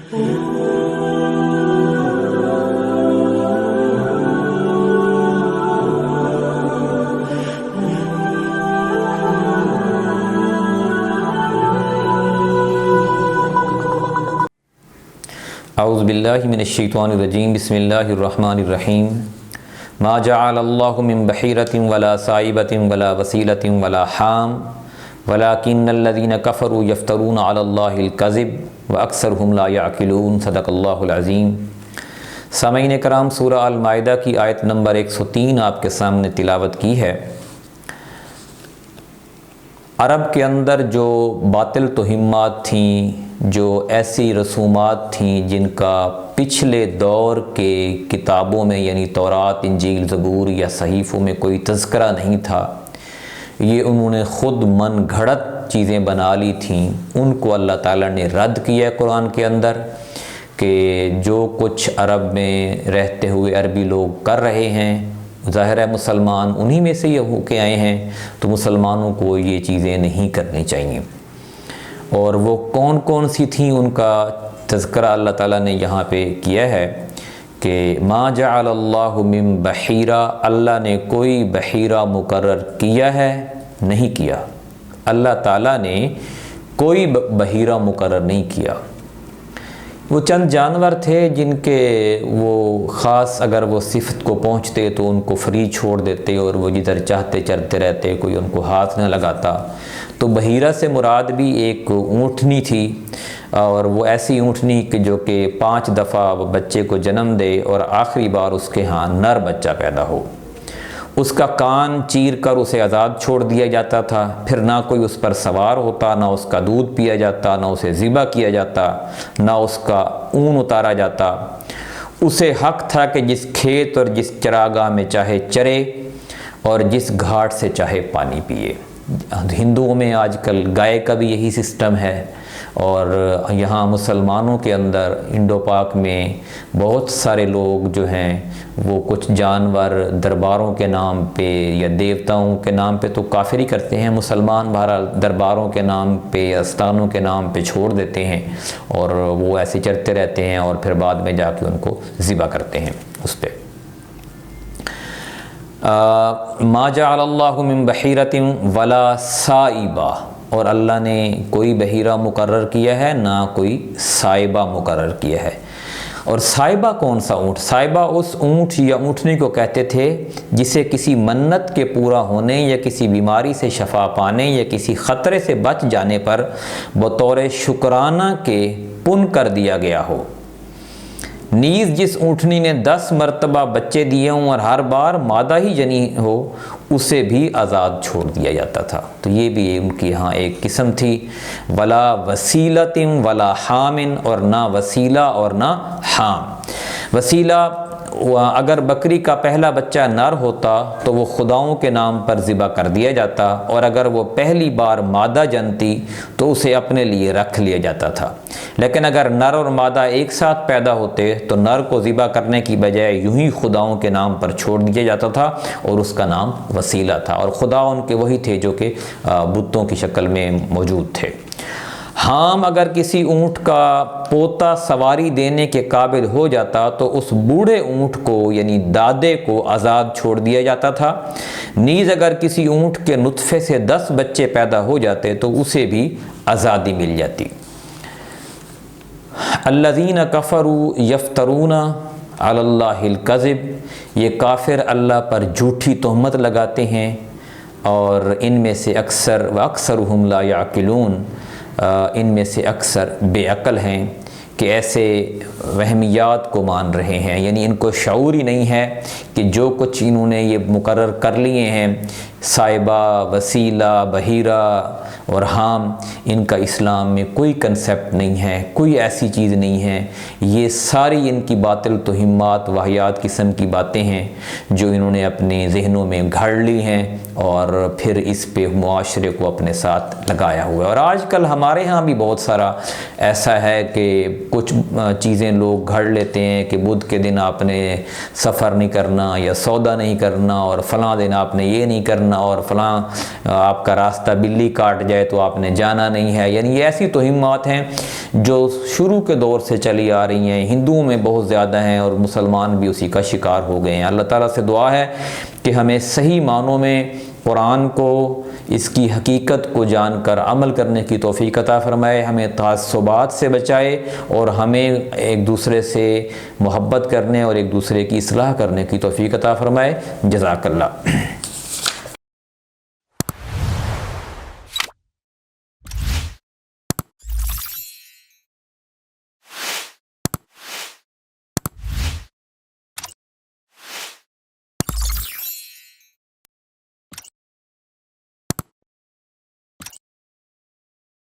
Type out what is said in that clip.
اعوذ باللہ من الشیطان الرجیم، بسم اللہ الرحمن الرحیم۔ ما جعل اللہ من بحیرۃ ولا صائبۃ ولا وسیلۃ ولا حام ولکن الذین کفروا یفترون علی اللہ الکذب واکثرهم لا یعقلون۔ صدق اللہ العظیم۔ سامعین کرام، سورہ المائدہ کی آیت نمبر 103 آپ کے سامنے تلاوت کی ہے۔ عرب کے اندر جو باطل توہمات تھیں، جو ایسی رسومات تھیں جن کا پچھلے دور کے کتابوں میں یعنی تورات، انجیل، زبور یا صحیفوں میں کوئی تذکرہ نہیں تھا، یہ انہوں نے خود من گھڑت چیزیں بنا لی تھیں، ان کو اللہ تعالیٰ نے رد کیا قرآن کے اندر کہ جو کچھ عرب میں رہتے ہوئے عربی لوگ کر رہے ہیں، ظاہر ہے مسلمان انہی میں سے یہ ہو کے آئے ہیں، تو مسلمانوں کو یہ چیزیں نہیں کرنی چاہیے۔ اور وہ کون کون سی تھیں ان کا تذکرہ اللہ تعالیٰ نے یہاں پہ کیا ہے کہ ما جعل اللہ من بحیرہ، اللہ نے کوئی بحیرہ مقرر کیا ہے نہیں کیا، اللہ تعالیٰ نے کوئی بحیرہ مقرر نہیں کیا۔ وہ چند جانور تھے جن کے وہ خاص اگر وہ صفت کو پہنچتے تو ان کو فری چھوڑ دیتے اور وہ جدھر چاہتے چرتے رہتے، کوئی ان کو ہاتھ نہ لگاتا۔ تو بحیرہ سے مراد بھی ایک اونٹنی تھی، اور وہ ایسی اونٹنی کہ جو کہ 5 دفعہ بچے کو جنم دے اور آخری بار اس کے ہاں نر بچہ پیدا ہو۔ اس کا کان چیر کر اسے آزاد چھوڑ دیا جاتا تھا، پھر نہ کوئی اس پر سوار ہوتا، نہ اس کا دودھ پیا جاتا، نہ اسے ذبح کیا جاتا، نہ اس کا اون اتارا جاتا۔ اسے حق تھا کہ جس کھیت اور جس چراگاہ میں چاہے چرے اور جس گھاٹ سے چاہے پانی پیے۔ ہندوؤں میں آج کل گائے کا بھی یہی سسٹم ہے، اور یہاں مسلمانوں کے اندر انڈو پاک میں بہت سارے لوگ جو ہیں وہ کچھ جانور درباروں کے نام پہ یا دیوتاؤں کے نام پہ تو کافر ہی کرتے ہیں، مسلمان بہرحال درباروں کے نام پہ، استانوں کے نام پہ چھوڑ دیتے ہیں اور وہ ایسے چرتے رہتے ہیں اور پھر بعد میں جا کے ان کو ذبح کرتے ہیں اس پہ۔ ما جعل اللہ من بحیرۃ ولا صائبہ، اور اللہ نے کوئی بحیرہ مقرر کیا ہے نہ کوئی صائبہ مقرر کیا ہے۔ اور صائبہ کون سا اونٹ؟ صائبہ اس اونٹ یا اونٹنی کو کہتے تھے جسے کسی منت کے پورا ہونے یا کسی بیماری سے شفا پانے یا کسی خطرے سے بچ جانے پر بطور شکرانہ کے پن کر دیا گیا ہو۔ نیز جس اونٹنی نے 10 مرتبہ بچے دیے ہوں اور ہر بار مادہ ہی جنی ہو، اسے بھی آزاد چھوڑ دیا جاتا تھا۔ تو یہ بھی ان کی یہاں ایک قسم تھی۔ ولا وسیلۃ ولا حام، اور نہ وسیلہ اور نہ حام۔ وسیلہ اگر بکری کا پہلا بچہ نر ہوتا تو وہ خداؤں کے نام پر ذبح کر دیا جاتا، اور اگر وہ پہلی بار مادہ جنتی تو اسے اپنے لیے رکھ لیا جاتا تھا۔ لیکن اگر نر اور مادہ ایک ساتھ پیدا ہوتے تو نر کو ذبح کرنے کی بجائے یوں ہی خداؤں کے نام پر چھوڑ دیا جاتا تھا، اور اس کا نام وسیلہ تھا، اور خدا ان کے وہی تھے جو کہ بتوں کی شکل میں موجود تھے۔ حام اگر کسی اونٹ کا پوتا سواری دینے کے قابل ہو جاتا تو اس بوڑھے اونٹ کو یعنی دادے کو آزاد چھوڑ دیا جاتا تھا۔ نیز اگر کسی اونٹ کے نطفے سے 10 بچے پیدا ہو جاتے تو اسے بھی آزادی مل جاتی۔ الذین کفروا یفترون علی اللہ الکذب، یہ کافر اللہ پر جھوٹی تہمت لگاتے ہیں، اور ان میں سے اکثر واکثرهم لا یعقلون، ان میں سے اکثر بے عقل ہیں کہ ایسے وہمیات کو مان رہے ہیں، یعنی ان کو شعور ہی نہیں ہے کہ جو کچھ انہوں نے یہ مقرر کر لیے ہیں، صائبہ، وسیلہ، بحیرہ اور حام، ان کا اسلام میں کوئی کنسیپٹ نہیں ہے، کوئی ایسی چیز نہیں ہے۔ یہ ساری ان کی باطل توہمات، واہیات قسم کی باتیں ہیں جو انہوں نے اپنے ذہنوں میں گھڑ لی ہیں، اور پھر اس پہ معاشرے کو اپنے ساتھ لگایا ہوا ہے۔ اور آج کل ہمارے ہاں بھی بہت سارا ایسا ہے کہ کچھ چیزیں لوگ گھڑ لیتے ہیں کہ بدھ کے دن آپ نے سفر نہیں کرنا یا سودا نہیں کرنا، اور فلاں دن آپ نے یہ نہیں کرنا، اور فلاں آپ کا راستہ بلی کاٹ جائے ہے تو آپ نے جانا نہیں ہے، یعنی یہ ایسی توہمات ہیں جو شروع کے دور سے چلی آ رہی ہیں، ہندوؤں میں بہت زیادہ ہیں اور مسلمان بھی اسی کا شکار ہو گئے ہیں۔ اللہ تعالیٰ سے دعا ہے کہ ہمیں صحیح معنوں میں قرآن کو، اس کی حقیقت کو جان کر عمل کرنے کی توفیق عطا فرمائے، ہمیں تعصبات سے بچائے اور ہمیں ایک دوسرے سے محبت کرنے اور ایک دوسرے کی اصلاح کرنے کی توفیق عطا فرمائے۔ جزاک اللہ۔